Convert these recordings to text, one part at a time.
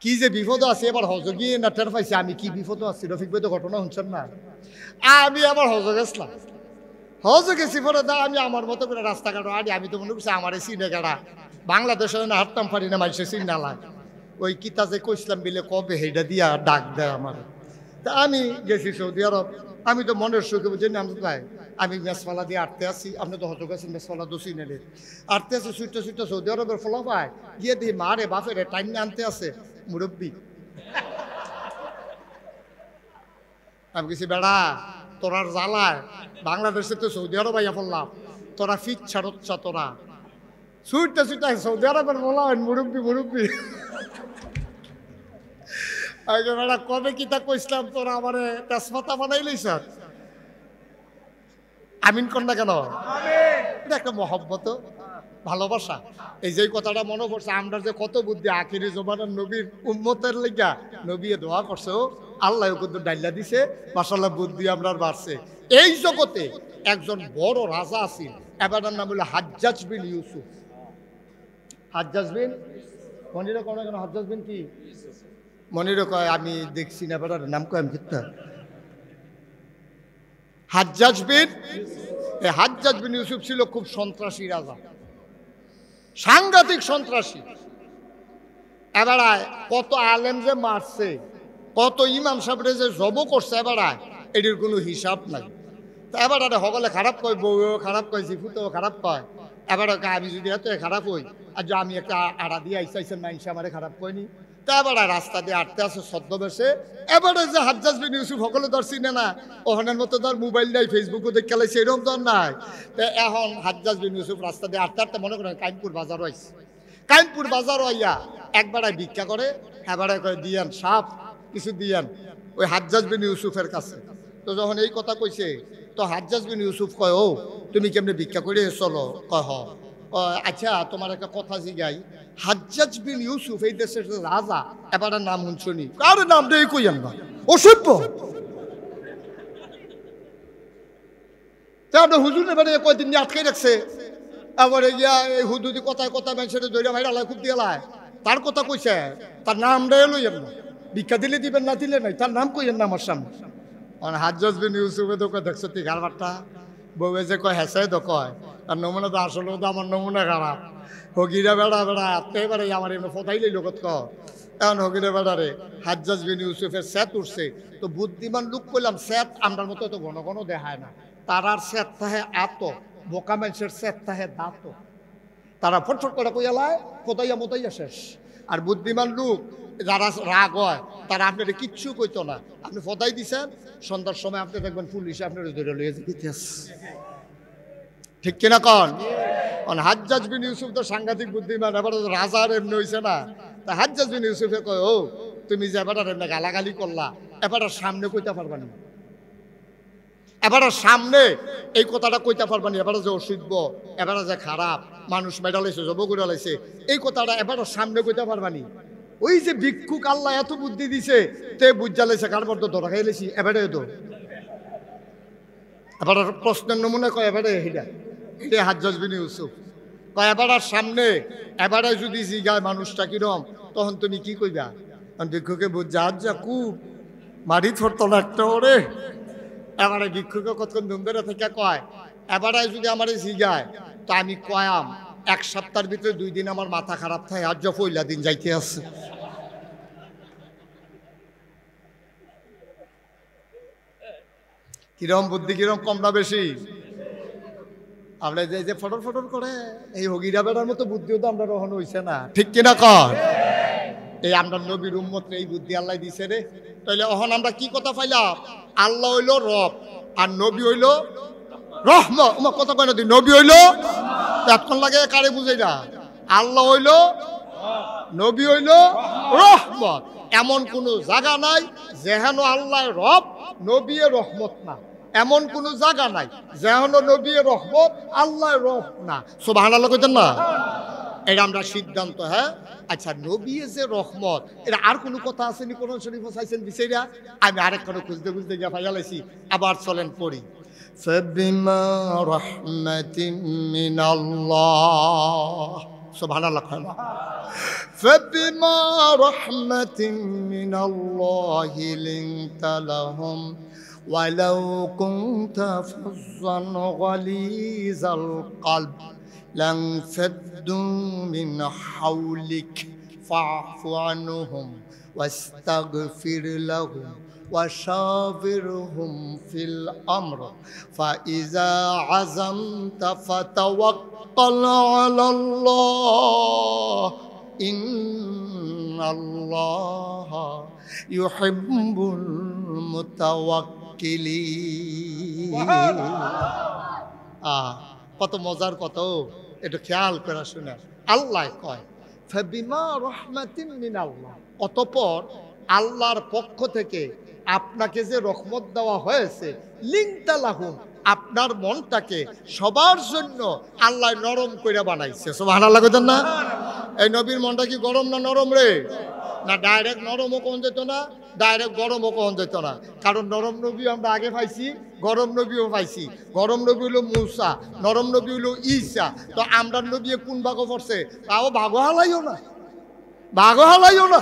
কি যে বিপদ আছে এবার হজ গিয়ে না টের পাইছি আমি কি বিপদ আছি। রফিক ভাই তো ঘটনা শুনছেন না। আমি আবার হজ গেছিলাম, হজ গেছি পরে দা আমি আমার মতো করে রাস্তাঘাট আড়ি আমি তো মনে করছি আমার সিনে গাড়া বাংলাদেশে না হাঁটতাম পারি না মানুষের সিন নালায় ওই কিতা যে কইসলাম বিলে কবে হেইটা দিয়া ডাক দেয় আমার। তা আমি গেছি সৌদি আরব, আমি তো মনের সুখে বুঝি নাম পাই আমি মেসফালা দিয়ে আটতে আসি, আপনি তো হত গেছেন মেসফালা দোষী নেলে আটতে আসি সুইটা সুইটা সৌদি আরবের ফলা পায় গিয়ে দিই মারে বাপেরে টাইম আনতে আছে মুরব্বী। আমি গেছি বেড়া তোরার জ্বালায় বাংলাদেশে তো সৌদি আরব আইয়া পড়লাম, তোরা ফিট ছাড়চ্ছা তোরা সুইটা সুইটা সৌদি আরবের বলা মুরব্বী মুরব্বী। বেড়া কবে কিতা কইসলাম তোরা আমার তেজপাতা বানাইলি স্যার আমিন কর না কেন? এটা একটা মহব্বত ভালোবাসা। এই যে কথাটা মনে পড়ছে আমরা যে কত বুদ্ধি আখিরি জমানার নবীর উম্মতের লেগা নবী দোয়া করছে আল্লাহ কিন্তু ডাইলা দিছে মাশাআল্লাহ বুদ্ধি আমরা বাড়ছে। এই জগতে একজন বড় রাজা আছেন, এবার নাম হলো হাজ্জাজ বিন ইউসুফ। হাজ্জাজ বিন মনিরে কোনো কেন হাজ্জাজ বিন কি মনিরে কয় আমি দেখছি না এবার নাম কয় আমি কিতা হাজ্জাজ বিন। এই হাজ্জাজ বিন ইউসুফ ছিল খুব সন্ত্রাসী রাজা, সাংঘাতিক সন্ত্রাসী। এবার কত আলেম যে মারছে, কত ইমাম সাহেবরে যে জব করছে এবার এটির কোনো হিসাব নাই। তা এবার সকলে খারাপ কয়, বউও খারাপ কয়, জিফুতেও খারাপ কয়। এবার আমি যদি এত খারাপ হই আর যে আমি একটা আড়া দিয়ে আইসাইছেন না ইসা আমারে খারাপ কয়নি। তা এবার রাস্তা দিয়ে আটতে আছে ছদ্মবেশে। এবারে যে হাজ্জাজ বিন ইউসুফ সকলে ধর চিনে না, ওখানের মতো ধর মোবাইল নাই, ফেসবুকও দেখে লাইছে এরকম ধর নাই। তো এখন হাজ্জাজ বিন ইউসুফ রাস্তা দিয়ে আটতে আটতে মনে করেন কাইমপুর বাজারও আইছে। কাইমপুর বাজারও আইয়া একবারে ভিক্ষা করে, এবারে কয় দিয়ান সাপ কিছু দিয়ান ওই হাজ্জাজ বিন ইউসুফের কাছে। তো যখন এই কথা কইছে তো হাজ্জাজ বিন ইউসুফ কয় ও তুমি কেমনে ভিক্ষা করে চলো? কয় হ। আচ্ছা তোমার একটা কথা জিগাই, হাজ্জাজ বিন ইউসুফ এই দেশের রাজা এবার নাম শুনি কার নাম রে কইয়ান না অসভ্য। হুজুর এবারে কয়দিন আটকে রাখছে, এবারে গিয়া এই হুদুদি কথায় কথা মানুষের দৈরা ভাইরা লাই খুব দিয়ালায় তার কথা কইছে, তার নাম রে লইয়ান না, ভিক্ষা দিলে দিবেন না দিলে নাই, তার নাম কইয়েন না আমার সামনে। হাজ্জাজ বিন ইউসুফে তো কয় দেখছো তুই গারবারটা বউয়ে যে কয় হেসে তো কয় আর নমুনা তো আসলে তো আমার নমুনা খারাপ। হগিরা বেড়া বেড়া আত্মে এবারে আমার এমনি ফতাইলেই লোকত কয় এখন হগিরা বেড়ারে হাজ্জাজ বিন ইউসুফের স্যাত উঠছে। তো বুদ্ধিমান লোক কইলাম স্যাত আমরার মতো তো ঘন ঘন দেখায় না, তারার স্যাত তাহে আত বোকা মানুষের স্যাত তাহে দাঁত। তারা ফটফট করে কইয়ালায় ফতাইয়া মতাইয়া শেষ। আর বুদ্ধিমান লোক যারা রাগ হয় তারা আপনার কিচ্ছু কইতো না, আপনি ফদাই দিছেন সন্ধ্যার সময় আপনি দেখবেন পুলিশে আপনার ধরে লইয়া যেতে। ঠিক কিনা কন? হাজ্জাজ বিন ইউসুফ তো সাংঘাতিক বুদ্ধিমান, এবার রাজার এমনি হয়েছে না। তা হাজ্জাজ বিন ইউসুফে কয় ও তুমি যে এবার এমনি গালাগালি করলা এবার সামনে কইতে পারবা না, এবার সামনে এই কথাটা কইতে পারবা না, এবার যে অসভ্য এবার যে খারাপ মানুষ মেডা লাইছে জব করে লাইছে এই কথাটা এবার সামনে কইতে পারবা নি। ওই যে ভিক্ষুক আল্লাহ এত বুদ্ধি দিছে তে বুঝা লাইছে কারবার তো ধরা খাই লাইছি এবারে তো এবার প্রশ্নের নমুনা কয় এবারে এটা এটা হাজ্জাজ বিন ইউসুফ কয় এবার সামনে এবারে যদি জিগায় মানুষটা কিরম তখন তুমি কি কইবা? ভিক্ষুকে বুঝা যা খুব মারি ধরতো না একটা ওরে। এবারে ভিক্ষুকে কতক্ষণ ধুমধরে থেকে কয় এবারে যদি আমার জিগায় তো আমি কয়াম এক সপ্তাহের ভিতরে 2 দিন আমার মাথা খারাপ থাকে আর যা পয়লা দিন যাইতে আছে। কিরম বুদ্ধি কিরম কম না বেশি? আমরা যে ফটর ফটর করে এই হগিরা বেড়ার মতো বুদ্ধিও তো আমরা রহন হইছে না। ঠিক কিনা কর? এই আমরা নবীর উম্মত এই বুদ্ধি আল্লাহ দিছে রে। তাইলে অহন আমরা কি কথা পাইলাম? আল্লাহ হইল রব আর নবী হইল রহমত। আমার কথা কয় না তুই নবী হইল এতক্ষণ লাগে কারে বুঝাই না? আল্লাহ হইল নবী হইল রহমত। এমন কোন জায়গা নাই যেহেন আল্লাহ রব নবী রহমত না, এমন কোন জায়গা নাই যেহেন নবী রহমত আল্লাহ রব না। সুবহানাল্লাহ কইতেন না? এটা আমরা সিদ্ধান্ত। হ্যাঁ আচ্ছা নবী যে রহমত এটা আর কোনো কথা আসেনি কোন শরীফ চাইছেন বিচাইরা? আমি আরেক কোনো খুঁজতে খুঁজতে গিয়ে ফাইলাইছি। আবার চলেন পড়ি فبما رحمة من الله সুবহানাল্লাহ। ফাবিমা রাহমাতিন মিনাল্লাহি লিনতা লাহুম ওয়ালাউ কুনতা ফাজ্জান গালিজাল কলব লানফাদ্দু মিন হাওলিক ফা'ফু আনহুম واستغفر لهم وشاورهم في الأمر فإذا عزمت فتوكل على الله إن الله يحب المتوكلين। কত মজার কত, একটু খেয়াল করে শুনে। আল্লাহ কয় ফাবিমা রাহমাতিন মিনাল্লাহ, অতঃপর আল্লাহর পক্ষ থেকে আপনাকে যে রহমত দেওয়া হয়েছে, লিনতা লাহুম, আপনার মনটাকে সবার জন্য আল্লাহ নরম করে বানাইছে। সুবহানাল্লাহ কইতেন না? এই নবীর মনটা কি গরম না নরম রে? না ডাইরেক্ট নরমও কোন যেত না, ডাইরেক্ট গরমও কোন যেত না। কারণ নরম নবী আমরা আগে পাইছি, গরম নবীও পাইছি। গরম নবী হলো মূসা, নরম নবী হলো ঈসা। তো আমরা নবী কোন ভাগও পড়ছে? তাও ভাগও হালাইও না, ভাগও হালাইও না।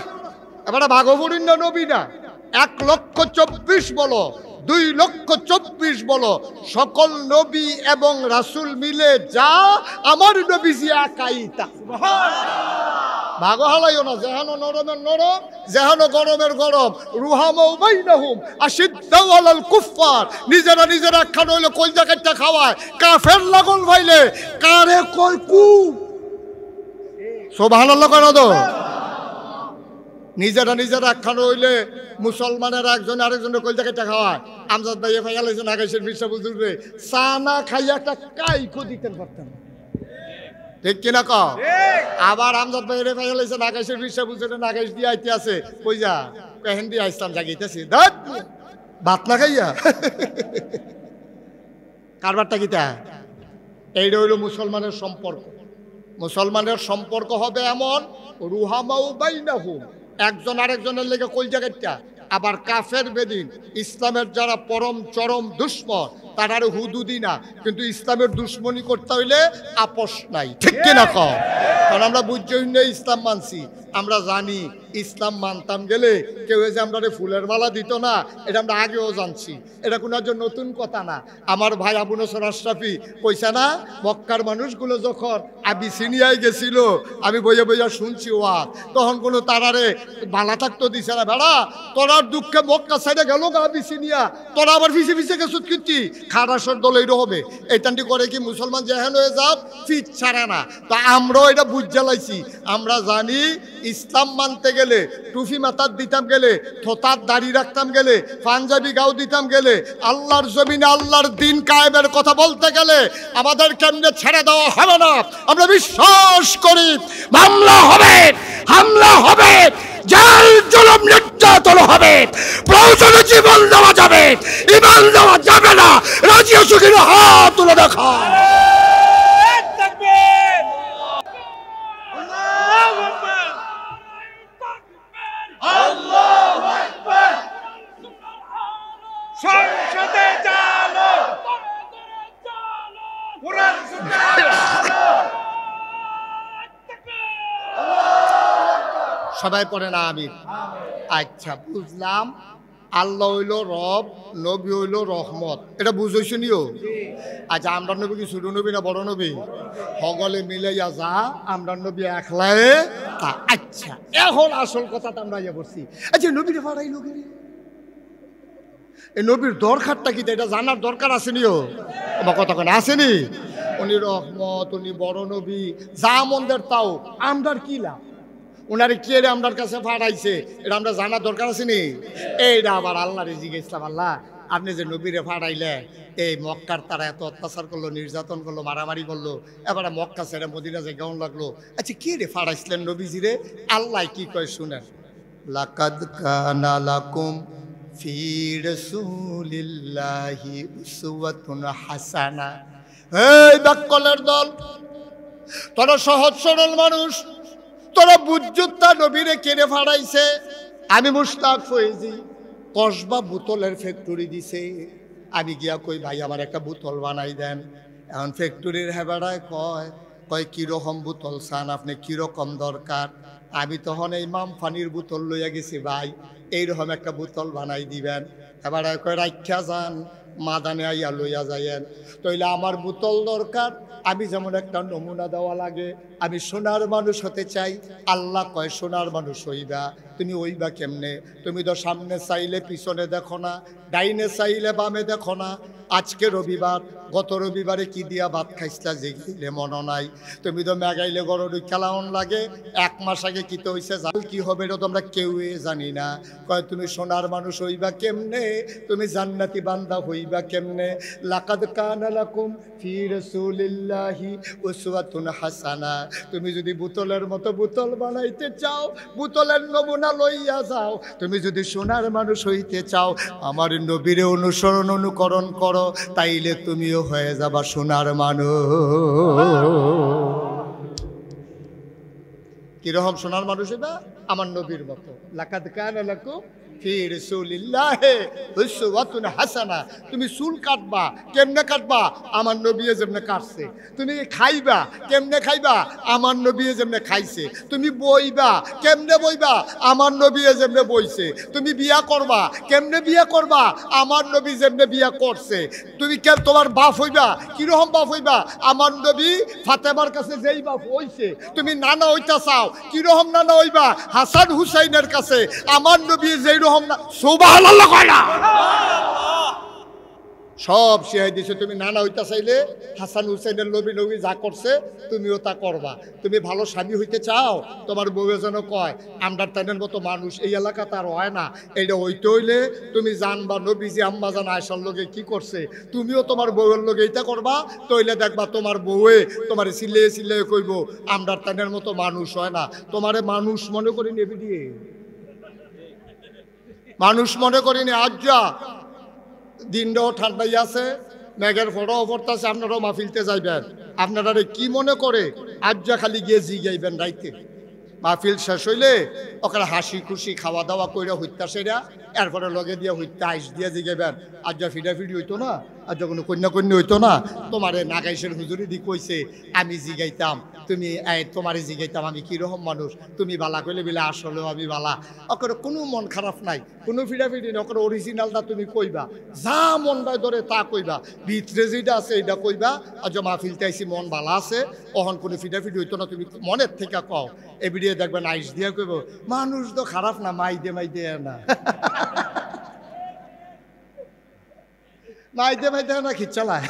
এবার ভাগও পড়িন না নবী না। 1,24,000 বলো, 2,24,000 বলো, সকল নবী এবং রাসূল মিলে যা আমার নবীজি একাই তা। ভাগ হালাইও না। যেহানো নরমের নরম, যেহানো গরমের গরম। রুহামাউ বাইনাহুম আশিদ্দাউ আলাল কুফফার, নিজেরা নিজেরা একখান হইলে কলজা কাটটা খাওয়ায়। কাফের লাগল ভাইলে কারে কয় কু। সুবহানাল্লাহ কয় না তো? নিজেরা নিজেরা একখান হইলে মুসলমানের একজন আরেকজনের কলজা কাটটা খাওয়ায়। আমজাদ ভাই ফাইয়ালাইছেন আকাশের বিশ্ব বুজুর্গে চা না খাইয়া একটা কাইকো দিতেন পারতেন, ঠিক কিনা কও? আবার আমজাদ ভাই রে ফাইয়ালাইছেন আকাশের বিশ্ব বুজুর্গে আকাশ দিয়ে আইতে আছে, কই যা কেহেন দিয়ে ইসলাম জাগিতেছি দাঁত ভাত না খাইয়া। কারবারটা কিতা? এইটা হইল মুসলমানের সম্পর্ক। মুসলমানের সম্পর্ক হবে এমন, রুহামাউ বাইনাহুম, একজন আরেকজনের লেগে কলজা কাটটা। আবার কাফের বেদিন ইসলামের যারা পরম চরম দুশ্মন তার হুদুদি না, কিন্তু ইসলামের দুশ্মনী করতে হইলে আপোষ নাই, ঠিক কিনা কও? কারণ আমরা বুঝছি না ইসলাম মানছি, আমরা জানি ইসলাম মানতাম গেলে কেউ যে আমরা ফুলের মালা দিত না, এটা আমরা আগেও জানছি, এটা কোনো একজন নতুন কথা না। আমার ভাই আবু নসর আশরাফি কইছে না, মক্কার মানুষগুলো যখন আবিসিনিয়ায় গেছিল, আমি বইয়া বইয়া শুনছি ওয়াজ, তখন কোনো তারারে বালা থাকতো দিছে না। বেড়া তোরার দুঃখে মক্কা সাইডে গেল আবিসিনিয়া, তোরা আবার ফিসে ফিসে গেছত কিন্তু খারাসর দল এইটা হবে। এইটানটি করে কি মুসলমান যেহেন হয়ে যাও ফিট ছাড়ে না। তা আমরাও এটা বুঝ জ্বালাইছি। আমরা জানি ইসলাম মানতে গেলে টুফি মাথার দিতাম গেলে, থোতার দাড়ি রাখতাম গেলে, পাঞ্জাবি গাও দিতাম গেলে, আল্লাহর জমিনে আল্লাহর দিন কায়েমের কথা বলতে গেলে আমাদের কেমনে ছেড়ে দেওয়া হবে না। আমরা বিশ্বাস করি মামলা হবে, হামলা হবে, জাল জুলুম নির্যাতন হবে, প্রয়োজনে জীবন দেওয়া যাবে, ঈমান দেওয়া যাবে না। রাজি আছো কিনা হাত তুলে দেখা। সবাই পড়ে না আমি? আচ্ছা বুঝলাম। আল্লাহ হইল রব, নবী হইল রহমত, এটা বুঝেছ নিও? আচ্ছা আমরা নবী কি ছোট নবী না বড় নবী? সকলে মিলাইয়া যা আমরা নবী একলাই তা। আচ্ছা এখন আসল কথাটা আমরা ইয়ে করছি। আচ্ছা নবীরে পাঠাই লোক, এই নবীর দরকারটা কি এটা জানার দরকার আছে নিও? আমার কথা কেন আসেনি? উনি রহমত, উনি বড় নবী, যা মন্দের তাও আমরার কি লাভ? ওনারে কে রে আমরার কাছে পাঠাইছে এটা আমরা জানার দরকার আছে নি? এইটা আবার আল্লাহরে জিজ্ঞেসলাম, আল্লাহ আপনি যে নবীরে পাঠাইলে, এই মক্কার তারা এত অত্যাচার করলো, নির্যাতন করলো, মারামারি করলো, এবারে মক্কা ছেড়ে মদিনা যে কেমন লাগলো? আচ্ছা কে রে পাঠাইছিলেন নবীজিরে? আল্লাহ কি কয় শুনেন, লাকাদ কানা লাকুম ফি রাসূলিল্লাহি উসওয়াতুন হাসানা। এই বাক্কলের দল, তোরা সহজ সরল মানুষ, তোরা বুঝুত্তা নবীরে কেড়ে ফাড়াইছে। আমি মুশতাক ফয়েজি কসবা বোতলের ফ্যাক্টরি দিছে, আমি গিয়া কই ভাই আমার একটা বোতল বানাই দেন। এখন ফ্যাক্টরির হেবাড়ায় কয় কয় কিরকম বোতল চান আপনি, কিরকম দরকার? আমি তখন এই মাম পানির বোতল লইয়া গেছি, ভাই এইরকম একটা বোতল বানাই দিবেন। এবারে কয় রাখ্যা যান, মাদানে আইয়া লইয়া যাইয়েন। তইলে আমার বোতল দরকার, আমি যেমন একটা নমুনা দেওয়া লাগে, আমি সোনার মানুষ হতে চাই। আল্লাহ কয় সোনার মানুষ হইবা, তুমি হইবা কেমনে? তুমি তো সামনে চাইলে পিছনে দেখো না, ডাইনে চাইলে বামে দেখো না। আজকে রবিবার, গত রবিবারে কি দিয়া ভাত খাইছিলা যেগুলে মনে নাই। তুমি তো মেগাইলে গরুর খেলাওন লাগে, 1 মাস আগে কি তো হইছে, জাল কি হবে এটা তোমরা কেউই জানি না। কয় তুমি সোনার মানুষ হইবা কেমনে, তুমি জান্নাতি বান্দা হইবা কেমনে? লাকাদ কানা লাকুম ফি রাসূলিল্লাহি উসওয়াতুন হাসানা। তুমি যদি বোতলের মতো বোতল বানাইতে চাও, বোতলের নমুনা লইয়া যাও। তুমি যদি সোনার মানুষ হইতে চাও, আমার নবীর অনুসরণ অনুকরণ করো, তাইলে তুমিও হয়ে যাবা সোনার মানুষ। কিরকম সোনার মানুষ হইবা? আমার নবীর মতো। লাকাদ কানা লাকুম ফি রাসূলিল্লাহি উসওয়াতুন হাসানা। তুমি চুল কাটবা, কেমনে কাটবা? আমার নবী যেমনে কাটছে। তুমি খাইবা, কেমনে খাইবা? আমার নবী যেমনে খাইছে। তুমি বইবা, কেমনে বইবা? আমার নবী যেমনে বইছে। তুমি বিয়া করবা, কেমনে বিয়া করবা? আমার নবী যেমনে বিয়া করছে। তুমি তোমার বাপ হইবা, কিরকম বাপ হইবা? আমার নবী ফাতেমার কাছে যেই বাপ হইছে। তুমি নানা হইতা চাও, কিরকম নানা হইবা? হাসান হুসাইনের কাছে আমার নবী যেই রকম না। সুবহানাল্লাহ কয় না? সব শেয়ার দিছে। তুমি নানা হইতা চাইলে হাসান হুসাইনের নবী নবী যা করছে তুমিও তা করবা। তুমি ভালো স্বামী হইতে চাও, তোমার বউ যেন কয় আন্ডারস্ট্যান্ডের মতো মানুষ এই এলাকা তার হয় না, এইটা হইতে হইলে তুমি জানবা নবীজি আম্মা জান আয়েশার লগে কি করছে, তুমিও তোমার বউয়ের লগে এইটা করবা। তইলে দেখবা তোমার বউয়ে তোমার সিলে সিলে কইব আন্ডারস্ট্যান্ডের মতো মানুষ হয় না। তোমারে মানুষ মনে করি নেবি দিয়ে, মানুষ মনে করিনি। আজ্জা দিনটাও ঠান্ডাই আছে, মেঘের ফোটাও পড়তেছে, আপনারাও মাহফিলতে যাইবেন। আপনারা কি মনে করে আজ্জা খালি গিয়ে জিগাইবেন রাইতে। মাহফিল শেষ হইলে ওখানে হাসি খুশি খাওয়া দাওয়া করে হইতা সেরা, এরপরে লগে দিয়ে হইতা আইস দিয়ে জিগাইবেন। আজ্জা ফিডাফিডি হইতো না, আর যখন কন্যা কন্যা হইতো না, তোমারে নাগাইশের হুজুরি দি কইছে আমি জিগাইতাম, তুমি তোমারে জিগাইতাম আমি কিরকম মানুষ, তুমি বালা কইলে বিলে আসলেও আমি বালা। ওকে কোনো মন খারাপ নাই, কোনো ফিডাফিডি না, ওকে অরিজিনালটা তুমি কইবা, যা মন বাই ধরে তা কইবা, ভিতরে যেটা আছে এইটা কইবা। আর যে মাহফিলতে আইসি মন বালা আছে, অহন কোনো ফিডাফিডি হইতো না, তুমি মনের থেকে কও। এবিডিয়ে দেখবেন আইস দিয়ে কইব মানুষ তো খারাপ না, মাইদে মাইদে না, মাইদে মাইদে না খিচ্চালায়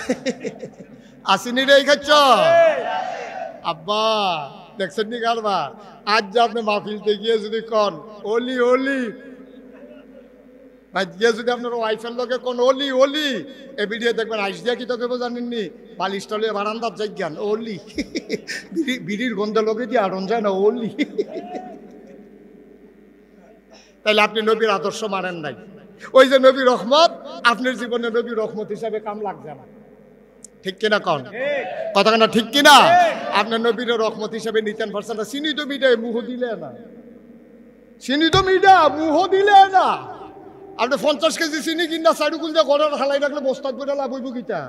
আসিনি রে খাচ্ছ আব্বা দেখছেন নি কারবার। আজ যে আপনি মাহফিলতে গিয়ে যদি কন ওলি ওলি, গিয়ে যদি আপনার ওয়াইফের লোকে কোন ওলি ওলি, এবিডিয়ে দেখবেন আইস দিয়া কি তো কেবো জানেননি, বালিশটা লিয়ে বারান্দার যাইজ্ঞান ওলি, বিড়ির গন্ধে লোকে দিয়ে আরন যায় না ওলি। তাইলে আপনি নবীর আদর্শ মানেন নাই। ওই যে নবী রহমত, আপনার জীবনে নবী রহমত হিসাবে কাম লাগছে না, ঠিক কিনা কন কথাটা ঠিক কিনা? আপনার নবীর রহমত হিসাবে নিতেন পারছেন না। চিনি তো মিডে মুহ দিলে না, চিনি তো মিডা মুহ দিলে না। আপনি 50 কেজি চিনি কিনা চাইডুকুল দিয়ে ঘরের হালাই রাখলে বস্তাত করে লাভ হইব কিটা?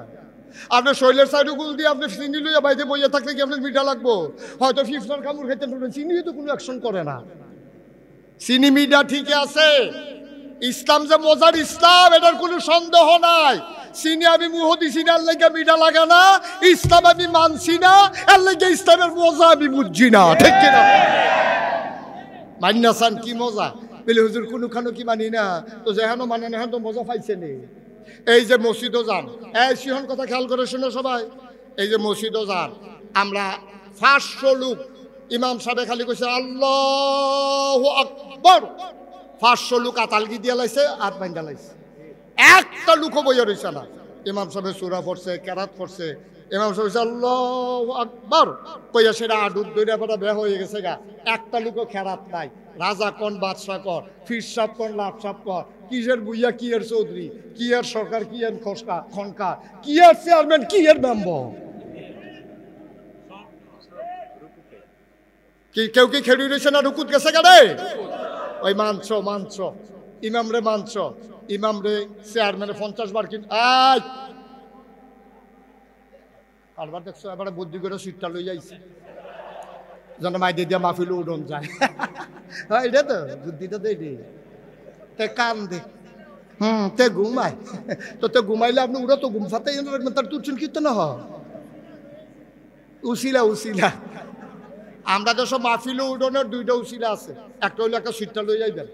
আপনার শৈলের চাইডুকুল দিয়ে আপনি চিনি লইয়া বাইরে বইয়া থাকলে কি আপনার মিঠা লাগবো? হয়তো ফিফটার কামড় খেতে পারবেন, চিনি তো কোনো অ্যাকশন করে না। চিনি মিডা ঠিক আছে, ইসলাম যে মজার ইসলাম এটার কোনো সন্দেহ নাই। চিনি আমি মুহ দিছি না, এর লেগে মিঠা লাগে না। ইসলাম আমি মানছি না, এর লেগে ইসলামের মজা আমি বুঝছি না, ঠিক কিনা? মান্না চান কি মজা বলে হুজুর কোনোখানো কি মানি না, তো যেহেন মানে না তো মজা পাইছে নি। এই যে মসজিদও যান, এই সিহন কথা খেয়াল করে শুনে সবাই, এই যে মসজিদও যান, আমরা 500 লোক, ইমাম সাহেব খালি কইছে আল্লাহু আকবার, 500 লোক আতালগি দিয়া লাইছে, হাত বাইন্দা লাইছে, একটা লোকও বইয়া রইছে না। ইমাম সাহেব সূরা পড়ছে, কেরাত পড়ছে, ইমাম সাহেব আল্লাহু আকবার কইয়া সেটা আডুদ দইরা পড়া বের হয়ে গেছে গা, একটা লোকও খেরাত নাই। রাজা কোন বাদশাহ কর, ফির সাহেব কোন লাভ সাহেব কর, কিসের বুইয়া কি এর চৌধুরী, কি এর সরকার, কি এর খনকার, কি এর চেয়ারম্যান, কি এর মেম্বার, কি কেউ কি খেড়ি রয়েছে না রুকুত গেছে গাড়ে? ওই মানছ মানছ ইমাম রে, মানছ ইমাম রে চেয়ারম্যানে 50 বার কিন্তু আরবার দেখছো এবারে বুদ্ধি করে সিটটা লই যাইছে যেন মাইদে দিয়া মাহফিল উড়ন যায়। হ্যাঁ এটা তো বুদ্ধিটা তো এটি তে কান দে তে ঘুমায় তো তে ঘুমাইলে আপনি উড়া তো ঘুম ফাতে রাখবেন তার তুলছেন কীর্তন না উসিলা উসিলা আমরা তো সব মাহফিল উড়নের দুইটা উসিলা আছে একটা হইলে একটা সিটটা লই যাইবেন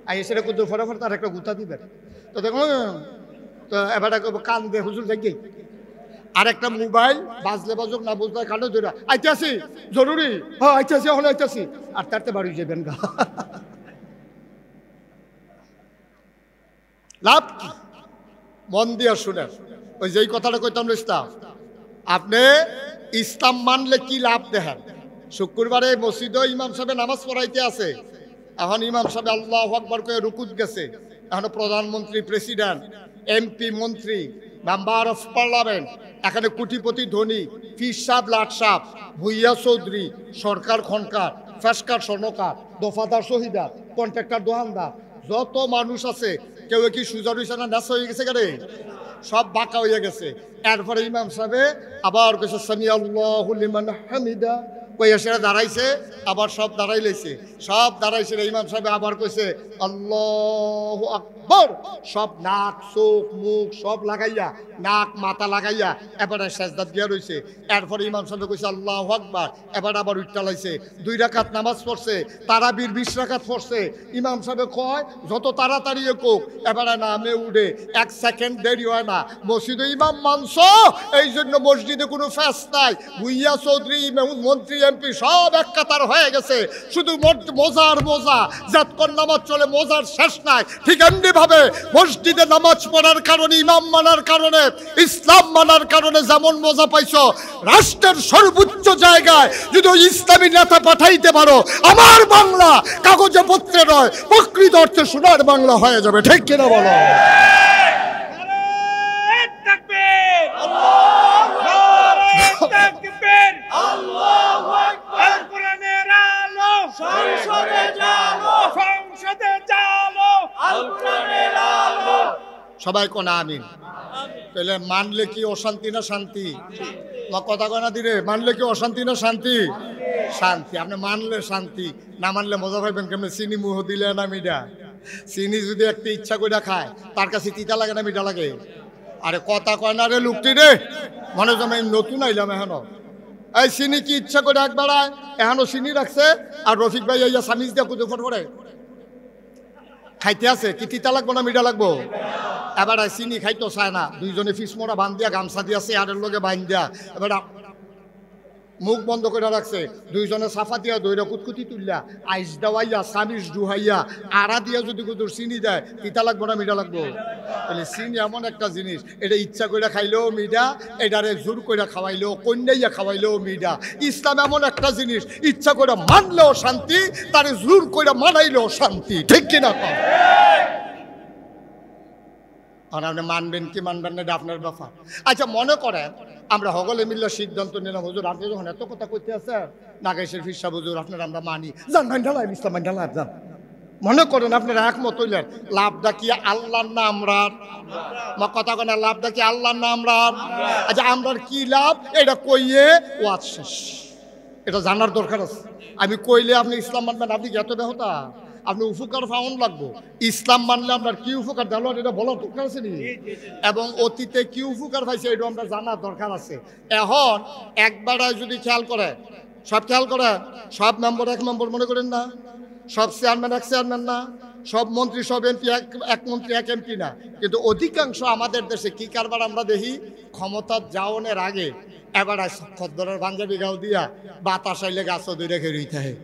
আর এসে কুদ্দুর ফটাফট তার একটা গুতা দিবেন তো দেখুন তো এবার কান দে হুজুর দেখি আর একটা মোবাইল বাজলে বাজুক না বুঝতে কানে ধরে আইতাছি জরুরি হ্যাঁ আইতাছি এখন আইতাছি আর তারতে বাড়ি যাবেন গা লাভ কি মন দিয়া শুনেন ওই যেই কথাটা কইতাম ইসলাম আপনি ইসলাম মানলে কি লাভ দেখেন শুক্রবারে মসজিদে ইমাম সাহেব নামাজ পড়াইতে আছে এখন ইমাম সাহেব আল্লাহু আকবার কয়ে রুকুত গেছে এখন প্রধানমন্ত্রী প্রেসিডেন্ট এমপি মন্ত্রী মেম্বার অফ পার্লামেন্ট এখানে কোটিপতি ধনী ফির সাহ লাট সাহ ভুইয়া চৌধুরী সরকার খনকার ফেসকার স্বর্ণকার দফাদার শহীদার কন্ট্রাক্টর দোকানদার যত মানুষ আছে কেউ কি সুজার হয়েছে না ন্যাস হয়ে গেছে কেন সব বাঁকা হয়ে গেছে এরপরে ইমাম সাহেব আবার কইছে সামি আল্লাহু লিমান হামিদা কইয়া সেটা দাঁড়াইছে আবার সব দাঁড়াই লইছে সব দাঁড়াইছে ইমাম সাহেব আবার কইছে আল্লাহু আকবার সব নাক চোখ মুখ সব লাগাইয়া নাক মাথা লাগাইয়া এবারে সেজদাত দিয়া রইছে এরপরে ইমাম সাহেব কইছে আল্লাহু আকবার এবার আবার উঠতে লাইছে 2 রাকাত নামাজ পড়ছে তারাবির 20 রাকাত পড়ছে ইমাম সাহেব কয় যত তাড়াতাড়ি কোক এবারে নামে উঠে 1 সেকেন্ড দেরি হয় না মসজিদে ইমাম মানছো এই জন্য মসজিদে কোনো ফ্যাস নাই ভুইয়া চৌধুরী মন্ত্রী এমপি সব এক কাতার হয়ে গেছে শুধু মজার মজা যতক্ষণ নামাজ চলে মজার শেষ নাই ঠিক এমনি ভাবে মসজিদে নামাজ পড়ার কারণে ইমাম মানার কারণে ইসলাম মানার কারণে যেমন মজা পাইছো রাষ্ট্রের সর্বোচ্চ জায়গায় যদি ওই ইসলামী নেতা পাঠাইতে পারো আমার বাংলা কাগজে পত্রে নয় প্রকৃত অর্থে সোনার বাংলা হয়ে যাবে ঠিক কিনা বলো সবাই কোন আমিন তাহলে মানলে কি অশান্তি না শান্তি কথা কয় না দিরে মানলে কি অশান্তি না শান্তি শান্তি আপনি মানলে শান্তি না মানলে মজা পাইবেন কেমন চিনি মুহ দিলে না মিঠা চিনি যদি একটা ইচ্ছা করে খায় তার কাছে তিতা লাগে না মিঠা লাগে আরে কথা কয় না রে লুকটি রে মনে জমে নতুন আইলাম এখনো এই চিনি কি ইচ্ছা করে একবার এখনো চিনি রাখছে আর রফিক ভাই ইয়া সামিজ দিয়ে কুদে ফট করে খাইতে আছে কি তিতা লাগবো না মিঠা লাগবো এবার চিনি খাইতো চায় না দুইজনে ফিস মোড়া বান দিয়া গামছা দিয়া চেয়ারের লগে বান দিয়া এবার মুখ বন্ধ করে রাখছে দুইজনে সাফা দিয়া দইরা কুতকুতি তুললা আইস দেওয়াইয়া সামিস ডুহাইয়া আড়া দিয়া যদি কুতুর চিনি দেয় তিতা লাগবো না মিঠা লাগবো তাহলে চিনি এমন একটা জিনিস এটা ইচ্ছা করে খাইলেও মিঠা এটারে জোর করে খাওয়াইলেও কন্যাইয়া খাওয়াইলেও মিঠা ইসলাম এমন একটা জিনিস ইচ্ছা করে মানলেও শান্তি তারে জোর করে মানাইলেও শান্তি ঠিক কিনা আর আপনি মানবেন কি মানবেন না এটা আপনার ব্যাপার আচ্ছা মনে করেন আমরা সকলে মিললে সিদ্ধান্ত নিলাম হুজুর আপনি যখন এত কথা কইতে আছে নাগেশের ফিরসা হুজুর আপনার আমরা মানি যান মাইন্ডালাম ইসলাম মাইন্ডালাম যান মনে করেন আপনারা একমত হইলেন লাভটা কি আল্লাহর না আমরার কথা কেন লাভটা কি আল্লাহর না আমরার আচ্ছা আমরার কি লাভ এটা কইয়ে ওয়াজ শেষ এটা জানার দরকার আছে আমি কইলে আপনি ইসলাম মানবেন আপনি এত বেহতা আপনি উপকার পাওয়ান লাগবো ইসলাম মানলে আপনার কি উপকার দিল এটা বলার দরকার আছে নি এবং অতীতে কি উপকার পাইছে এটা আমরা জানার দরকার আছে এখন একবার যদি খেয়াল করে সব খেয়াল করে সব মেম্বার এক মেম্বার মনে করেন না সব চেয়ারম্যান এক চেয়ারম্যান না সব মন্ত্রী সব এমপি এক মন্ত্রী এক এমপি না কিন্তু অধিকাংশ আমাদের দেশে কি কারবার আমরা দেখি ক্ষমতা যাওয়ানোর আগে এবার খদ্দরের পাঞ্জাবি গাও দিয়া বাতাস আইলে গাছ দুই রেখে রইতে হয়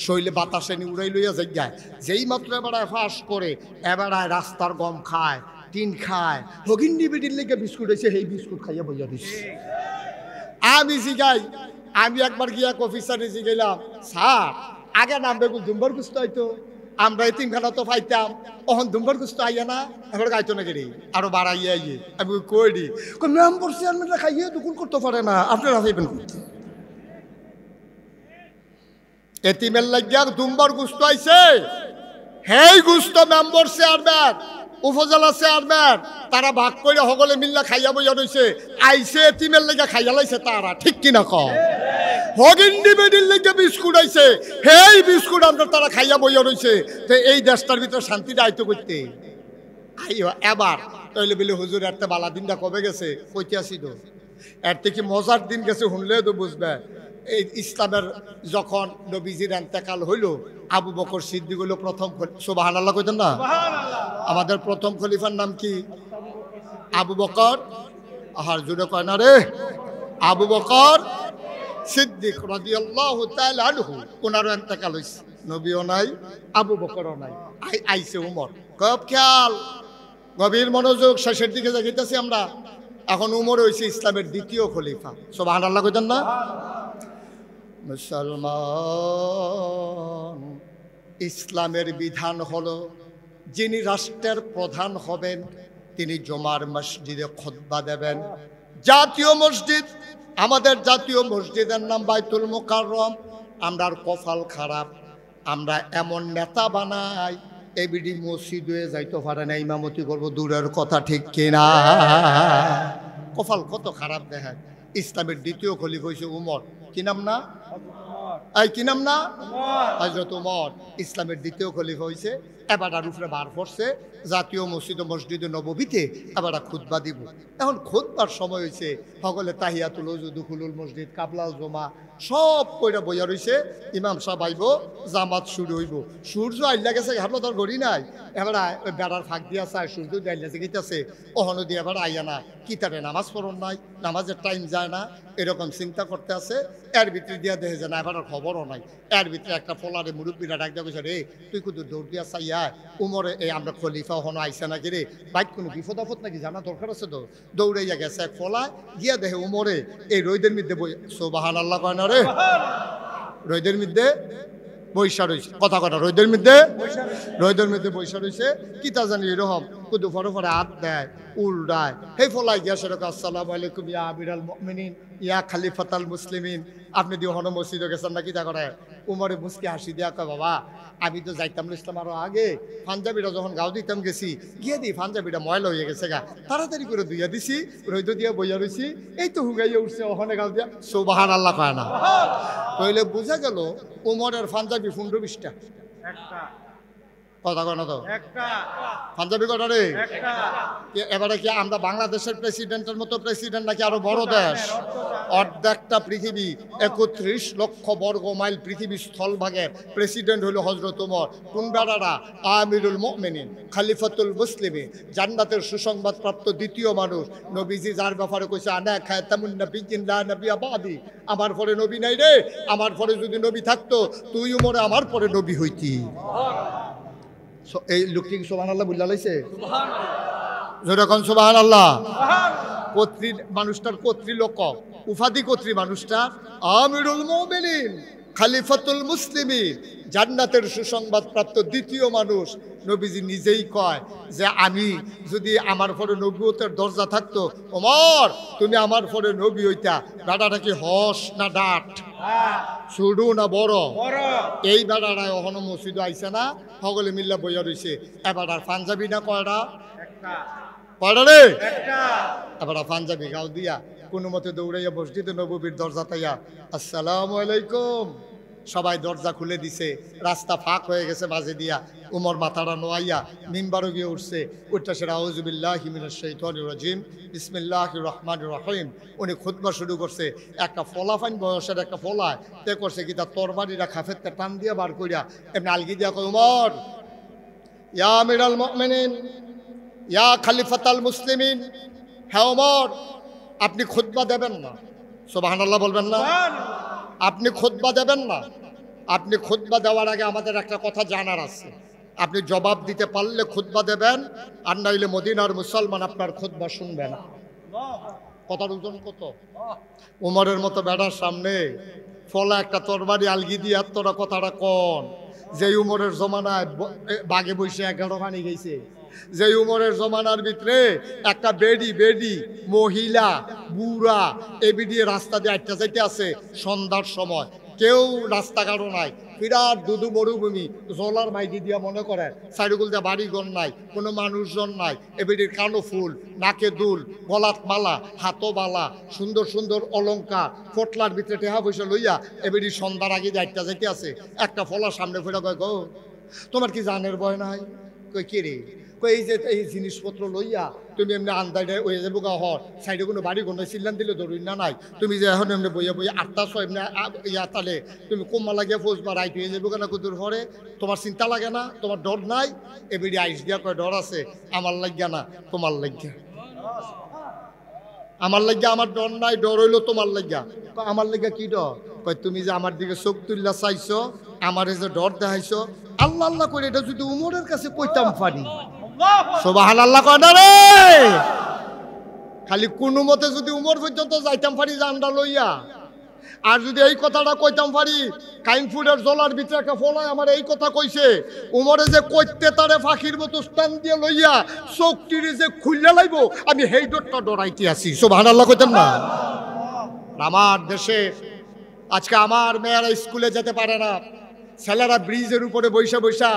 শৈলে বাতাসে নি উড়াই লইয়া যাই যেই মাত্র এবার ফাঁস করে এবার রাস্তার গম খায় টিন খায় হগিন্ডি বিটির লেগে বিস্কুট হয়েছে সেই বিস্কুট খাইয়া বইয়া দিচ্ছে আমি জিগাই আমি একবার গিয়া অফিসারে জিগাইলাম স্যার আগে নাম বেগুন দুম্বার গুস্ত হইতো আমরা এই তিনখানা তো পাইতাম অহন দুম্বার গুস্ত আইয়া না এবার গাইতো না গেলি আরো বাড়াইয়া আইয়ে আমি কই দি মেম্বার চেয়ারম্যানরা খাইয়ে দুকুন করতে পারে না আপনারা পাইবেন এতিমের লাগিয়া দুম্বার গুস্ত আইছে হেই গুস্ত মেম্বার চেয়ারম্যান উপজেলা চেয়ারম্যান তারা ভাগ করে সকলে মিল্লা খাইয়া বইয়া রয়েছে, আইসে এতিমের লেগে খাইয়া লাইছে তারা, ঠিক কিনা কম? হগিন্ডি বেডির লেগে বিস্কুট আইছে, হেই বিস্কুট আমরা তারা খাইয়া বইয়া রয়েছে। তো এই দেশটার ভিতরে শান্তিটা আয়ত্ত করতে আইও এবার তৈলে বলে হুজুর একটা বালা দিনটা কবে গেছে, কইতে আসি তো এর থেকে মজার দিন গেছে শুনলেও তো বুঝবে। এই ইসলামের যখন নবীজির ইন্তেকাল হইল, আবু বকর সিদ্দিক হইল প্রথম। সুবহানাল্লাহ কইতেন না? আমাদের প্রথম খলিফার নাম কি? আবু বকর। আহার জুড়ে কয় না রে, আবু বকর সিদ্দিক রাদিয়াল্লাহু তাআলা আনহু। ওনারও ইন্তেকাল হইছে, নবীও নাই, আবু বকরও নাই, আইছে উমর। খুব খেয়াল, গভীর মনোযোগ, শেষের দিকে যাইতেছি আমরা। এখন উমর হয়েছে ইসলামের দ্বিতীয় খলিফা। সুবহানাল্লাহ কইতেন না? মুসলমান, ইসলামের বিধান হলো যিনি রাষ্ট্রের প্রধান হবেন তিনি জুমার মসজিদে খুতবা দেবেন। জাতীয় মসজিদ, আমাদের জাতীয় মসজিদের নাম বাইতুল মুকাররম। আমরার কপাল খারাপ, আমরা এমন নেতা বানাই এবিডি মসজিদ হয়ে যাইতে পারে না, ইমামতি করবো দূরের কথা, ঠিক কিনা? কপাল কত খারাপ দেখায়। ইসলামের দ্বিতীয় খলিফা হয়েছে উমর। কি নাম না? এই কি নাম না? হযরত উমর ইসলামের দ্বিতীয় খলিফা হয়েছে। এবার আর উপরে বার পড়ছে জাতীয় মসজিদ ও মসজিদে নববীতে এবার খুতবা দিব। এখন খুতবার সময় হয়েছে, সকলে তাহিয়াতুল ওযু, দুখুলুল মসজিদ, কাবলাল জমা সব কইরা বইয়া রয়েছে। ইমাম সাহেব আইব, জামাত শুরু হইব। সূর্য আইলা গেছে, হাবলো তোর ঘড়ি নাই, এবার বেড়ার ফাঁক দিয়া চায়, সূর্য আইলাছে গিতেছে, ওহনো দিয়ে এবার আইয়া না, কিতাবে নামাজ পড়ন নাই, নামাজের টাইম যায় না, এরকম চিন্তা করতে আছে। এর ভিতরে দিয়া দেখে যে না, এবার খবরও নাই। এর ভিতরে একটা ফলারে মুরব্বীরা ডাক দিয়া কইছে, রে তুই কিন্তু দৌড় দিয়া চাইয়া উমরে এই আমরা খলিফা হনো আইসা নাকি রে, বাইক কোনো বিপদ আপদ নাকি জানা দরকার আছে তো। দৌড়াইয়া গেছে এক ফলা, গিয়া দেখে উমরে এই রোদের মধ্যে বই। সুবহানাল্লাহ কয় না রে? রোদের মধ্যে বৈশা রয়েছে, কথা কথা রোদের মধ্যে বৈশা রয়েছে। কিতা জানি এরকম কুদু ফরে ফরে হাত দেয়, উল্টায়, হে ফলাই গিয়া সেরকম আসসালামু আলাইকুম ইয়া আমিরাল মুমিনিন ইয়া খলিফাতাল মুসলিমিন। আপনি দিয়ে হন মসজিদে গেছেন না, কিতা করে? উমরে মুসকি হাসি দিয়া কয়, বাবা আমি তো যাইতাম ইসলাম আরো আগে, পাঞ্জাবিটা যখন গাও দিতাম গেছি, গিয়ে দিই পাঞ্জাবিটা ময়লা হয়ে গেছে গা, তাড়াতাড়ি করে ধুইয়া দিছি, রৈদ দিয়া বইয়া রয়েছি, এই তো হুগাইয়া উঠছে ওখানে গাও দিয়া। সুবহানাল্লাহ কয় না? তাইলে বোঝা গেল উমরের পাঞ্জাবি 15-20টা। কথা কয় না তো? পাঞ্জাবি কটা রে? এবারে কি আমরা বাংলাদেশের প্রেসিডেন্টের মতো প্রেসিডেন্ট নাকি আরো বড় দেশ? অর্ধেকটা পৃথিবী, 31 লক্ষ বর্গ মাইল পৃথিবী স্থলভাগের প্রেসিডেন্ট হলো হযরত ওমর। কোন বেড়ারা? আমিরুল মুমিনিন, খলিফাতুল মুসলিমিন, জান্নাতের সুসংবাদ প্রাপ্ত দ্বিতীয় মানুষ। নবীজি যার ব্যাপারে কইছে, আনা খাতামুন নবিয়্যিন লা নবিয়্যা বাদি, আমার পরে নবী নাই রে, আমার পরে যদি নবী থাকতো তুই উমরে আমার পরে নবী হইতি। এই লোকটি সুবহানাল্লাহ বুঝলা লাইছে? যেরকম সুবহানাল্লাহ। কর্তৃ মানুষটার কর্তৃলোক, উপাধি কর্তৃ মানুষটা আমিরুল মুমিনিন, খলিফাতুল মুসলিমিন, জান্নাতের সুসংবাদ প্রাপ্ত দ্বিতীয় মানুষ। নবীজি নিজেই কয় যে আমি যদি আমার পরে নবুয়তের দরজা থাকতো, ওমর তুমি আমার পরে নবী হইতা। বেড়াটা কি হস না ডাট, ছোট না বড়? এই বেড়াটা এখনো মসজিদে আইসে না, সকলে মিল্লা বইয়া রয়েছে। এবার আর পাঞ্জাবি না কয়টা? কয়টা রে? এবার পাঞ্জাবি গাও দিয়া কোনো মতে দৌড়াইয়া মসজিদে নববীর দরজা তাইয়া আসসালামু আলাইকুম, সবাই দরজা খুলে দিছে, রাস্তা ফাঁক হয়ে গেছে মাঝে দিয়া। উমর মাথাটা নোয়াইয়া মিম্বারও গিয়ে উঠছে, উঠতে সে আউযু বিল্লাহি মিনাশ শাইতানির রাজিম বিসমিল্লাহির রহমানির রহিম। উনি খুতবা শুরু করছে। একটা ফলাফাইন বয়সের একটা ফলায় তে করছে কি, তার তরবারিরা খাফেরতে টান দিয়া বার করিয়া এমনি আলগি দিয়া কয়, উমর ইয়া আমিরাল মুমিনিন ইয়া খলিফাতাল মুসলিমিন, হ্যাঁ ওমর আপনি খুতবা দেবেন না? সুবহানাল্লাহ বলবেন না? আপনি খুতবা দেবেন না? আপনি খুতবা দেওয়ার আগে আমাদের একটা কথা জানার আছে। আপনি জবাব দিতে পারলে খুতবা দেবেন, আর নাইলে মদিনার মুসলমান আপনার খুতবা শুনবে না। কথার ওজন কত? উমরের মতো বেড়ার সামনে ফলা একটা তরবারি আলগি দিয়ে তোরা কথাটা কন। যে উমরের জমানায় বাগে বসে 11 পানি গেছে, যে উমরের জমানার ভিতরে একটা বেডি মহিলা বুড়া এবিডি রাস্তা দিয়ে আটটা যাইতে আছে সন্ধ্যার সময়, কেউ রাস্তাঘাটও নাই, বিরাট দুদু মরুভূমি, জলার মাইদি দিয়া মনে করেন সাইডগুল দিয়ে বাড়িঘর নাই, কোনো মানুষজন নাই। এবিডির কানো ফুল, নাকে দুল, গলাত মালা, হাতও বালা, সুন্দর সুন্দর অলঙ্কার, ফটলার ভিতরে টেহা পয়সা লইয়া এবিডি সন্ধ্যার আগে যাইতে যাইতে আছে। একটা ফলার সামনে ফেরা কয়, গো তোমার কি জানের ভয় নাই? কই কে রে? কই এই যে এই জিনিসপত্র লইয়া তুমি এমনি আন্দাজে হয়ে যাবো গা হর, সাইডে কোনো বাড়ি ঘর নাই, চিল্লান দিলে ধরুন না নাই। তুমি যে এখন এমনি বইয়া বইয়া 8টা এমনি ইয়া তালে তুমি কোম্মা লাগিয়ে ফৌজবা রাইট হয়ে যাবো কেনা কুতুর ঘরে, তোমার চিন্তা লাগে না? তোমার ডর নাই? এবিডি আইস দিয়া কয় ডর আছে, আমার লাগিয়া না তোমার লাগিয়া। আমার লাগিয়া আমার ডর নাই, ডর হইলো তোমার লাগিয়া। আমার লাগিয়া কি ডর? কয় তুমি যে আমার দিকে চোখ তুল্লা চাইছো, আমারে যে ডর দেখাইছো, আল্লাহ আল্লাহ করে এটা যদি উমরের কাছে কইতাম পারি। সুবহানাল্লাহ কয় না রে? খালি কোনো মতে যদি উমর পর্যন্ত যাইতাম পারি জানডা লইয়া, আর যদি এই কথাটা কইতাম পারি, কাইনফুডের জলার ভিতরে একটা ফলায় আমার এই কথা কইছে, উমরে যে কইতে তারে ফাঁকির মতো স্থান দিয়ে লইয়া চোখটিরে যে খুললে লাইব, আমি হেই ডরটা ডরাইতে আছি। সুবহানাল্লাহ কইতাম না? আমার দেশে আজকে আমার মেয়েরা স্কুলে যেতে পারে না, ছেলেরা ব্রিজের উপরে বৈশা বৈশা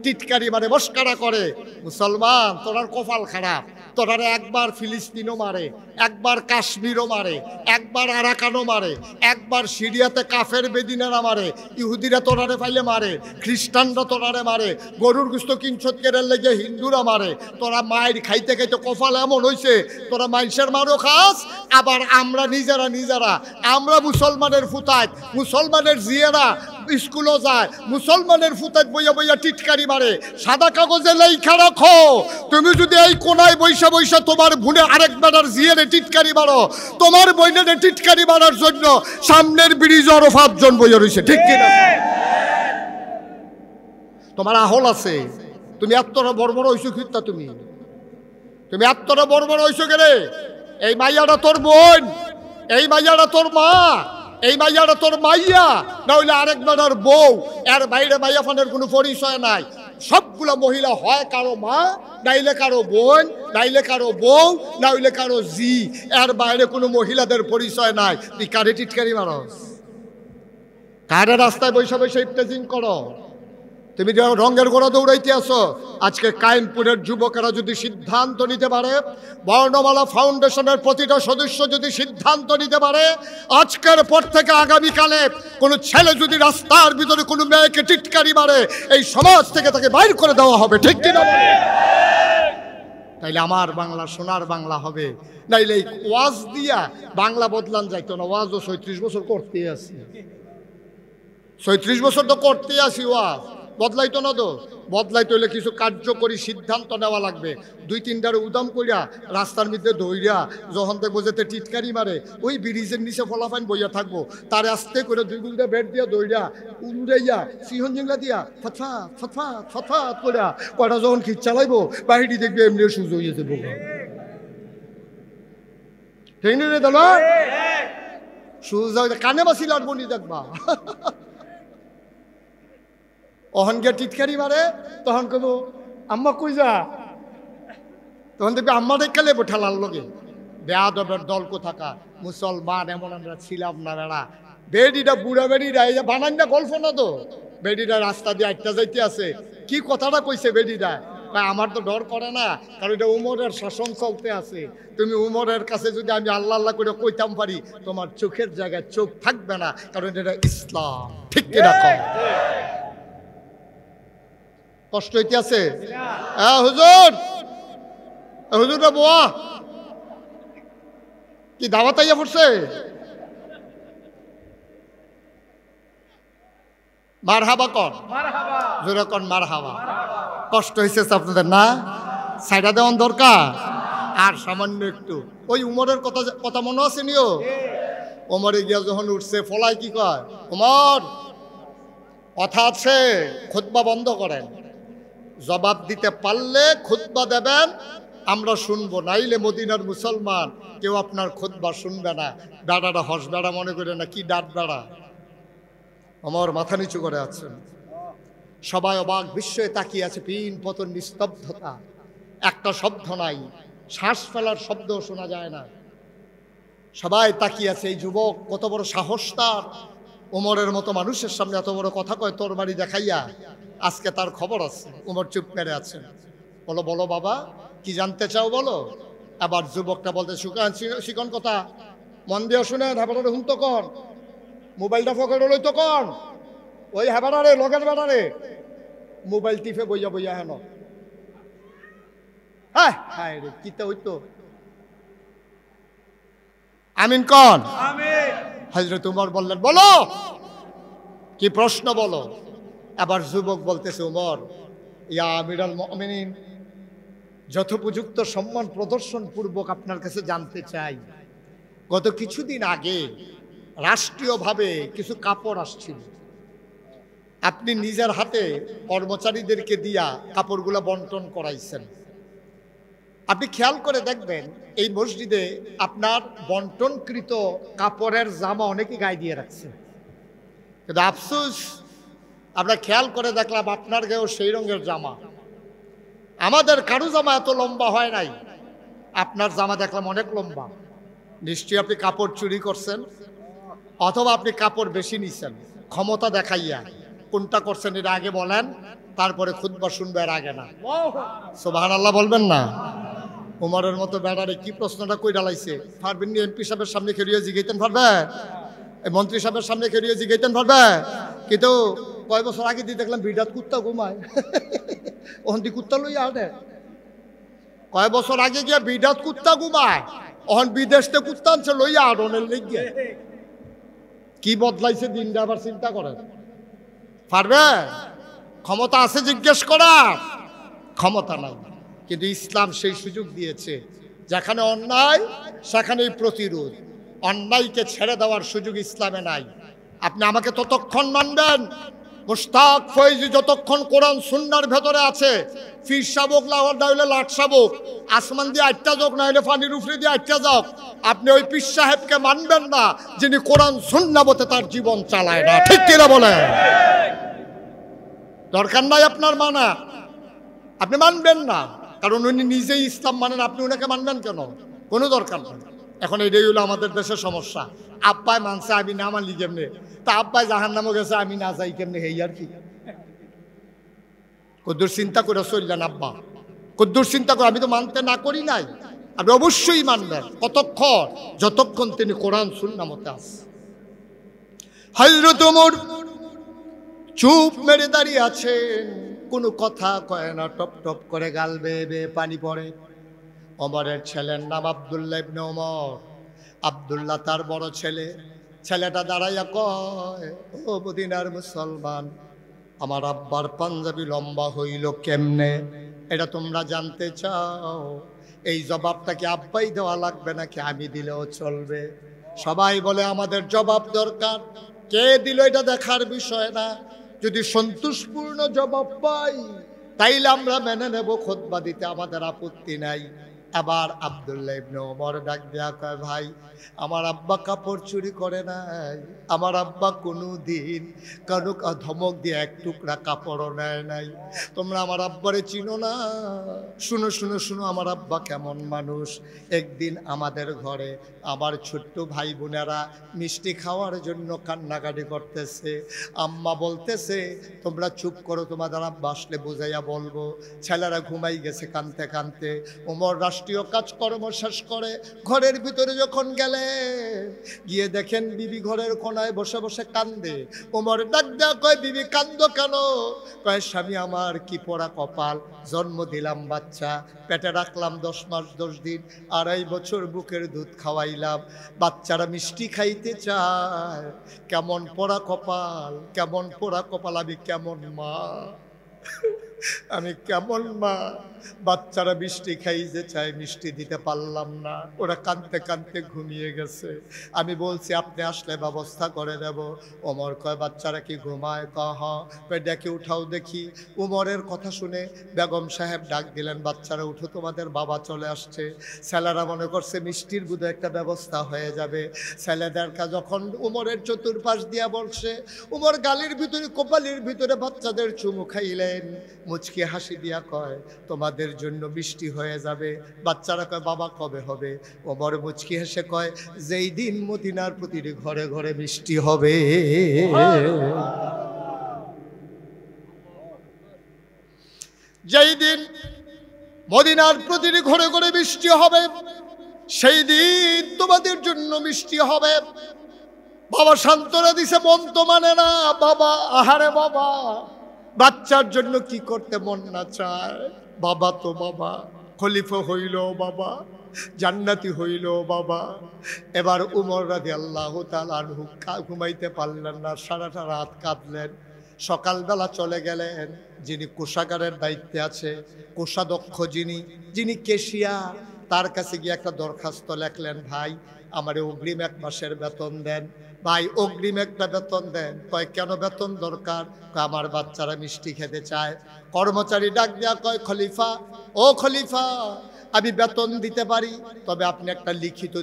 টিটকারি মানে মস্কারা করে। মুসলমান তোরার কপাল খারাপ, তোরারে একবার ফিলিস্তিনও মারে, একবার কাশ্মীরও মারে, একবার আরাকানও মারে, একবার সিরিয়াতে কাফের বেদিনেরা মারে, ইহুদিরা তোরারে ফাইলে মারে, খ্রিস্টানরা তোরারে মারে, গরুর গুস্ত কিনছত কেড়ে লেগে হিন্দুরা মারে। তোরা মায়ের খাইতে খাইতে কপাল এমন হয়েছে, তোরা মানুষের মারও খাস, আবার আমরা নিজেরা আমরা মুসলমানের ফুতায়, মুসলমানের জিয়েরা স্কুলও যায়, মুসলমানের ফুতায় বইয়া বইয়া টিটকারি মারে। সাদা কাগজে লেখা রাখো, তুমি যদি এই কোনায় বৈশা বৈশা তোমার ভুনে আরেক বেটার জিয়েরে টিটকারি মারো, তোমার বইনের টিটকারি মারার জন্য সামনের ব্রিজ আরো 5 জন বইয়া রয়েছে, ঠিক কিনা? তোমার আহল আছে, তুমি এতটা বড় বড় হইছো কিতা? তুমি এতটা বড় বড় হইছো গেলে? এই মাইয়াটা তোর বোন, এই মাইয়াটা তোর মা, এই মাইয়াটা তোর মাইয়া, না হইলে আরেক বেটার বউ। এর বাইরে মাইয়া ফানের কোনো পরিচয় নাই। সবগুলা মহিলা হয় কারো মা, নাইলে কারো বোন, নাইলে কারো বউ, না হইলে কারো জি। এর বাইরে কোনো মহিলাদের পরিচয় নাই। তুই কারে টিটকারি মারস? কারে রাস্তায় বৈশা বৈশা ইফতেজিং করো? তুমি রঙের গোড়া দৌড়াইতে আসো। আজকে কায়েমপুরের যুবকেরা যদি সিদ্ধান্ত নিতে পারে, বর্ণমালা ফাউন্ডেশনের প্রতিটা সদস্য যদি সিদ্ধান্ত নিতে পারে, আজকের পর থেকে আগামীকালে কোনো ছেলে যদি রাস্তার ভিতরে কোনো মেয়েকে টিটকারি মারে, এই সমাজ থেকে তাকে বাইর করে দেওয়া হবে, ঠিক কিনা? তাইলে আমার বাংলা সোনার বাংলা হবে। নাইলে এই ওয়াজ দিয়া বাংলা বদলান যাইতো না। ওয়াজও 36 বছর করতে আসি, 36 বছর তো করতে আসি, ওয়াজ বদলাইতো না তো। বদলাইতে হইলে কিছু কার্যকরী সিদ্ধান্ত নেওয়া লাগবে। 2-3টার উদাম কইরা রাস্তার মধ্যে দৌড়িয়া যখন দেখবো যেতে টিটকারি মারে, ওই ব্রিজের নিচে ফলাফাইন বইয়া থাকবো, তার আস্তে করে 2 গুলটা বেড দিয়া দৌড়িয়া উড়াইয়া সিহন জিংলা দিয়া ফটফাট ফটফাট ফটফাট কইরা কয়টা যখন খিচ চালাইবো, বাহিরি দেখবে এমনি সুযোগ হয়ে যাবো। ঠিক নি রে দাদা? সুযোগ কানে বাসি লাড়বো নি দেখবা। অহন গিয়া টিটকারি মারে, তখন কব আম্মা কই যা, তখন দেখবি আম্মা দেখালে ঠেলার লগে। বেয়াদবের দল কোথাকা, মুসলমান এমন আমরা ছিলাম না বেড়া। বেডিটা বুড়া বেডিটা এই যে বানান না গল্প না তো, বেডিটা রাস্তা দিয়ে একটা যাইতে আছে। কি কথাটা কইছে বেডিটা? আমার তো ডর করে না, কারণ এটা উমরের শাসন চলতে আছে। তুমি উমরের কাছে যদি আমি আল্লাহ আল্লাহ করে কইতাম পারি, তোমার চোখের জায়গায় চোখ থাকবে না, কারণ এটা ইসলাম, ঠিক কিনা? কষ্ট হইতে আছে? হ্যাঁ হুজুর, হুজুরটা বোয়া কি দাওয়াত আইয়া পড়ছে? মারহাবা কর, জোরে কর মারহাবা। কষ্ট হয়েছে আপনাদের না? সাইডা দেওয়ান দরকার আর সামান্য একটু। ওই উমরের কথা মনে আছে নিও? ওমরে গিয়া যখন উঠছে, ফলাই কি কয়, ওমর কথা আছে, খুতবা বন্ধ করেন। জবাব দিতে পারলে খুতবা দেবেন, আমরা শুনবো, নাইলে মদিনার মুসলমান কেউ আপনার খুতবা শুনবে না। বেড়াটা হস বেড়া মনে করে না, কি ডাট বেড়া। আমার মাথা নিচু করে আছেন, সবাই অবাক বিস্ময়ে তাকিয়ে আছে। পিন পতন নিস্তব্ধতা, একটা শব্দ নাই, শ্বাস ফেলার শব্দও শোনা যায় না। সবাই তাকিয়ে আছে, এই যুবক কত বড় সাহস তার, উমরের মতো মানুষের সামনে এত বড় কথা কয় তোর বাড়ি দেখাইয়া, আজকে তার খবর আছে। উমর চুপ মেরে আছেন। বলো বলো বাবা, কি জানতে চাও বলো। আবার যুবকটা বলতে শিকন কথা মন দিয়ে শুনেন, হ্যাঁ হুন তো কন, মোবাইলটা ফকেট লই তো কন, ওই হ্যাঁ লগের বেড়ারে মোবাইল টিপে বইয়া বইয়া হেন, হ্যাঁ হ্যাঁ রে কিতে হইতো। আমিন কন। হযরত উমর বললেন বলো কি প্রশ্ন বলো। আবার যুবক বলতেছে উমর, ইয়া আমিরুল মুমিনিন, যথোপযুক্ত সম্মান প্রদর্শন পূর্বক আপনার কাছে জানতে চাই, গত কিছুদিন আগে রাষ্ট্রীয়ভাবে কিছু কাপড় আসছিল, আপনি নিজের হাতে কর্মচারীদেরকে দিয়া কাপড়গুলো বন্টন করাইছেন। আপনি খেয়াল করে দেখবেন এই মসজিদে আপনার বন্টনকৃত কাপড়ের জামা অনেকে গায়ে দিয়ে রাখছে, কিন্তু আফসোস আমরা খেয়াল করে দেখলাম আপনার গায়েও সেই রঙের জামা। আমাদের কারো জামা এত লম্বা হয় নাই, আপনার জামা দেখলাম অনেক লম্বা। নিশ্চয়ই আপনি কাপড় চুরি করছেন, অথবা আপনি কাপড় বেশি নিছেন ক্ষমতা দেখাইয়া। কোনটা করছেন এটা আগে বলেন, তারপরে খুতবা শুনবে, এর আগে না। সুবহানাল্লাহ বলবেন না। উমরের মতো বেড়ারে কি প্রশ্নটা কই ডালাইছে, পারবেন নি? এমপি সাহেবের সামনে খেলিয়ে জিগাইতেন পারবে, মন্ত্রী সাহেবের সামনে খেলিয়ে জিগাইতেন পারবে। কিন্তু কয় বছর আগে দিয়ে দেখলাম বিডাত কুত্তা ঘুমায়, ওখান দিয়ে কুত্তা লইয়া আটে। কয় বছর আগে গিয়া বিডাত কুত্তা ঘুমায়, ওখান বিদেশতে কুত্তা আনছে লইয়া আটনের লেগে। কি বদলাইছে দিনটা আবার চিন্তা করেন। পারবে? ক্ষমতা আছে জিজ্ঞেস করার? ক্ষমতা নাই। কিন্তু ইসলাম সেই সুযোগ দিয়েছে, যেখানে অন্যায় সেখানেই প্রতিরোধ, অন্যায়কে ছেড়ে দেওয়ার সুযোগ ইসলামে নাই। আপনি আমাকে ততক্ষণ মানবেন, মুশতাক ফৈজি যতক্ষণ কোরআন সুন্নাহর ভেতরে আছে, ফির শাবক লাহোর ডাইলে লাট শাবক, আসমান দিয়ে আটটা যোগ না হলে পানির উপরে দিয়ে আটটা যাক, আপনি ওই পীর সাহেবকে মানবেন না যিনি কোরআন সুন্নাহ মতে তার জীবন চালায় না। ঠিক কিনা বলে? দরকার নাই আপনার মানা, আপনি মানবেন না, কারণ উনি নিজেই ইসলাম মানেন, আপনি ওনাকে মানবেন কেন? কোনো দরকার নেই। এখন এটাই হলো আমাদের দেশের সমস্যা। আব্বাই মানছে, আমি না মানলি কেমনে? তা আব্বাই জাহান্নামে গেছে, আমি না যাই কেমনে? হেই আর কি। কদ্দুর চিন্তা করে চললেন আব্বা, কদ্দুর চিন্তা করে। আমি তো মানতে না করি নাই, আপনি অবশ্যই মানবেন। কতক্ষণ? যতক্ষণ তিনি কোরআন সুন্নাহ মতে আছে। হযরত ওমর চুপ মেরে দাঁড়িয়ে আছেন, কোনো কথা কয় না, টপ টপ করে গাল বেয়ে বেয়ে পানি পড়ে। ওমরের ছেলের নাম আব্দুল্লাহ ইবনে ওমর। আব্দুল্লাহ তার বড় ছেলে। ছেলেটা দাঁড়াইয়া কয়, ও মদিনার মুসলমান, আমার আব্বার পাঞ্জাবি লম্বা হইল কেমনে? এটা তোমরা জানতে চাও? এই জবাবটা কি আব্বাই দেওয়া লাগবে নাকি আমি দিলেও চলবে? সবাই বলে আমাদের জবাব দরকার। কে দিল এটা দেখার বিষয় না, যদি সন্তোষপূর্ণ জবাব পাই তাইলে আমরা মেনে নেব, খুতবা দিতে আমাদের আপত্তি নাই। আবার আব্দুল্লাহ ইবনে ওমর ডাক দেয়া কয়, ভাই আমার আব্বা কাপড় চুরি করে নাই, আমার আব্বা কোনো দিন কারো ধমক দিয়ে এক টুকরা কাপড়ও নেয় নাই। তোমরা আমার আব্বারে চিনো না। শুনো শুনো শুনো আমার আব্বা কেমন মানুষ। একদিন আমাদের ঘরে আমার ছোট্ট ভাই বোনেরা মিষ্টি খাওয়ার জন্য কান্নাকাটি করতেছে। আম্মা বলতেছে তোমরা চুপ করো, তোমাদের আব্বা আসলে বুঝাইয়া বলবো। ছেলেরা ঘুমাই গেছে কানতে কানতে। ওমর রাষ্ট্রীয় কাজকর্ম শেষ করে ঘরের ভিতরে যখন গেলে গিয়ে দেখেন বিবি ঘরের কোনায় বসে বসে কান্দে। ওমর ডাক দেয়া কয়, বিবি কান্দো কেন? কয়, স্বামী আমার কি পোড়া কপাল, জন্ম দিলাম বাচ্চা, পেটে রাখলাম 10 মাস 10 দিন, 2.5 বছর বুকের দুধ খাওয়াইলাম, বাচ্চারা মিষ্টি খাইতে চায়, কেমন পোড়া কপাল, কেমন পোড়া কপাল, আমি কেমন মা, আমি কেমন মা, বাচ্চারা মিষ্টি খাইতে চায়, মিষ্টি দিতে পারলাম না, ওরা কাঁদতে কাঁদতে ঘুমিয়ে গেছে। আমি বলছি আপনি আসলে ব্যবস্থা করে দেব। ওমর কয়, বাচ্চারা কি ঘুমায়? কহ, ডেকে উঠাও দেখি। উমরের কথা শুনে বেগম সাহেব ডাক দিলেন, বাচ্চারা উঠো, তোমাদের বাবা চলে আসছে। ছেলেরা মনে করছে মিষ্টির বুধে একটা ব্যবস্থা হয়ে যাবে। ছেলেদেরকে যখন উমরের চতুর্পাশ দিয়া বলছে, উমর গালির ভিতরে কপালের ভিতরে বাচ্চাদের চুমু খাইলেন, মুচকি হাসি দিয়া কয় তোমাদের জন্য মিষ্টি হয়ে যাবে। বাচ্চারা কয় বাবা কবে হবে? ওমর মুচকি হেসে কয় যেই দিন মদিনার প্রতিটি ঘরে ঘরে মিষ্টি হবে। যেই দিন মদিনার প্রতিটি ঘরে ঘরে মিষ্টি হবে সেই দিন তোমাদের জন্য মিষ্টি হবে। বাবা সান্ত্বনা দিছে, মন তো মানে না বাবা। আহারে বাবা, বাচ্চার জন্য কি করতে মন না চায়? বাবা তো বাবা, খলিফা হইল বাবা, জান্নাতি হইল বাবা। এবার উমর রাদিয়াল্লাহু তাআলা আনহু ঘুমাইতে পারলেন না, সারাটা রাত কাঁদলেন। সকালবেলা চলে গেলেন যিনি কোষাগারের দায়িত্বে আছে, কোষাধ্যক্ষ যিনি কেশিয়া, তার কাছে গিয়ে একটা দরখাস্ত লেখলেন, ভাই আমারে অগ্রিম 1 মাসের বেতন দেন, ভাই অগ্রিম একটা বেতন দেন। কয় কেন বেতন দরকার? কয় আমার বাচ্চারা মিষ্টি খেতে চায়। কর্মচারী ডাক দেয়া কয় খলিফা, ও খলিফা, আমি বেতন দিতে পারি, তবে আপনি একটা লিখিত